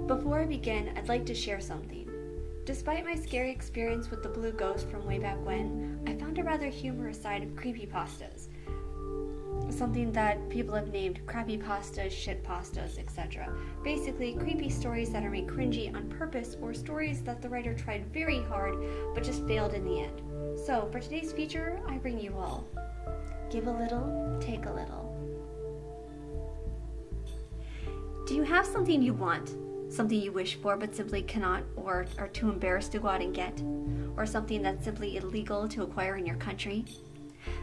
Before I begin, I'd like to share something. Despite my scary experience with the blue ghost from way back when, I found a rather humorous side of creepypastas. Something that people have named crappy pastas, shit pastas, etc. Basically, creepy stories that are made cringy on purpose or stories that the writer tried very hard but just failed in the end. So, for today's feature, I bring you all Give a Little, Take a Little. Do you have something you want? Something you wish for but simply cannot or are too embarrassed to go out and get? Or something that's simply illegal to acquire in your country?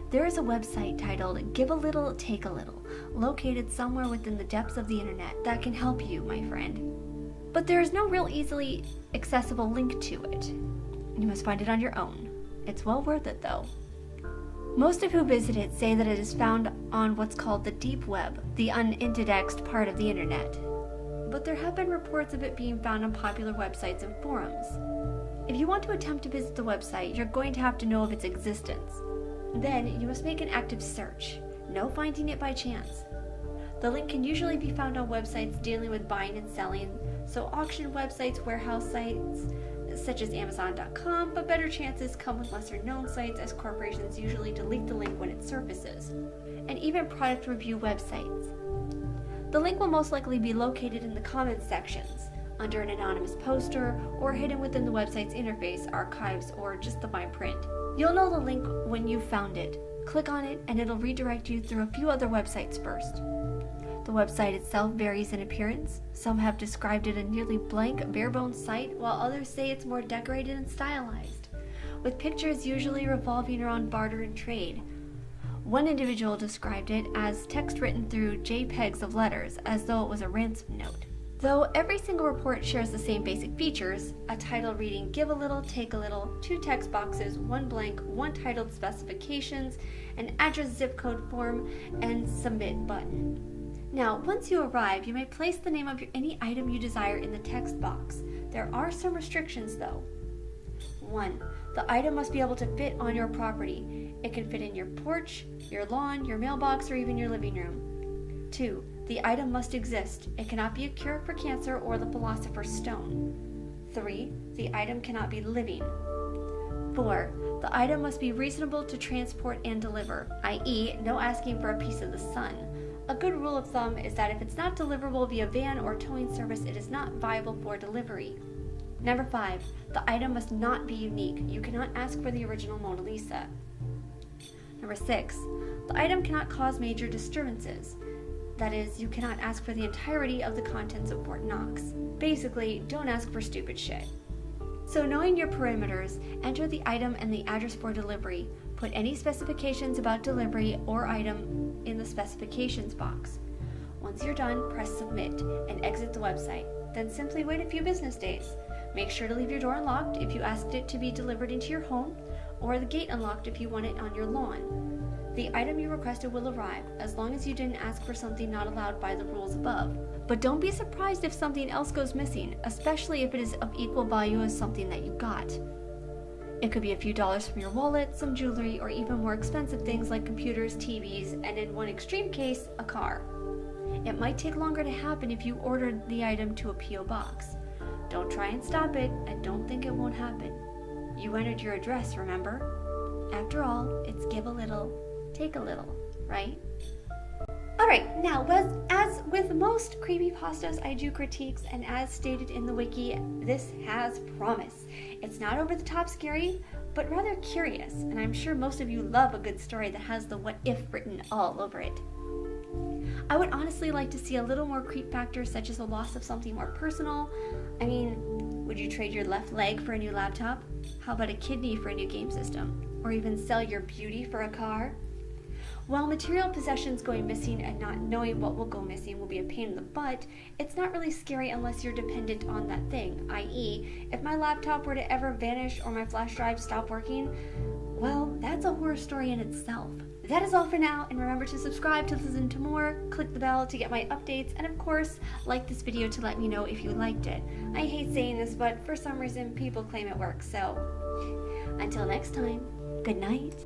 There is a website titled Give a Little, Take a Little, located somewhere within the depths of the internet that can help you, my friend. But there is no real easily accessible link to it. You must find it on your own. It's well worth it though. Most of who visit it say that it is found on what's called the deep web, the unindexed part of the internet. But there have been reports of it being found on popular websites and forums. If you want to attempt to visit the website, you're going to have to know of its existence. Then you must make an active search, no finding it by chance. The link can usually be found on websites dealing with buying and selling, so auction websites, warehouse sites, such as Amazon.com, but better chances come with lesser known sites as corporations usually delete the link when it surfaces, and even product review websites. The link will most likely be located in the comments sections, under an anonymous poster, or hidden within the website's interface, archives, or just the fine print. You'll know the link when you've found it. Click on it and it'll redirect you through a few other websites first. The website itself varies in appearance. Some have described it a nearly blank, bare-bones site, while others say it's more decorated and stylized, with pictures usually revolving around barter and trade. One individual described it as text written through JPEGs of letters, as though it was a ransom note. Though every single report shares the same basic features, a title reading Give a Little, Take a Little, 2 text boxes, 1 blank, 1 titled specifications, an address zip code form, and submit button. Now, once you arrive, you may place the name of any item you desire in the text box. There are some restrictions though. 1. The item must be able to fit on your property. It can fit in your porch, your lawn, your mailbox, or even your living room. 2. The item must exist. It cannot be a cure for cancer or the philosopher's stone. 3. The item cannot be living. 4. The item must be reasonable to transport and deliver, i.e., no asking for a piece of the sun. A good rule of thumb is that if it's not deliverable via van or towing service, it is not viable for delivery. Number 5. The item must not be unique. You cannot ask for the original Mona Lisa. Number 6. The item cannot cause major disturbances. That is, you cannot ask for the entirety of the contents of Fort Knox. Basically, don't ask for stupid shit. So knowing your perimeters, enter the item and the address for delivery. Put any specifications about delivery or item in the specifications box. Once you're done, press submit and exit the website. Then simply wait a few business days. Make sure to leave your door unlocked if you asked it to be delivered into your home, or the gate unlocked if you want it on your lawn. The item you requested will arrive, as long as you didn't ask for something not allowed by the rules above. But don't be surprised if something else goes missing, especially if it is of equal value as something that you got. It could be a few dollars from your wallet, some jewelry, or even more expensive things like computers, TVs, and in one extreme case, a car. It might take longer to happen if you ordered the item to a P.O. box. Don't try and stop it, and don't think it won't happen. You entered your address, remember? After all, it's give a little, take a little, right? Alright, now, as with most creepypastas, I do critiques, and as stated in the wiki, this has promise. It's not over-the-top scary, but rather curious, and I'm sure most of you love a good story that has the what if written all over it. I would honestly like to see a little more creep factor, such as the loss of something more personal. I mean, would you trade your left leg for a new laptop? How about a kidney for a new game system? Or even sell your beauty for a car? While material possessions going missing and not knowing what will go missing will be a pain in the butt, it's not really scary unless you're dependent on that thing, i.e., if my laptop were to ever vanish or my flash drive stop working, well, that's a horror story in itself. That is all for now, and remember to subscribe to listen to more, click the bell to get my updates, and of course, like this video to let me know if you liked it. I hate saying this, but for some reason people claim it works, so until next time, good night.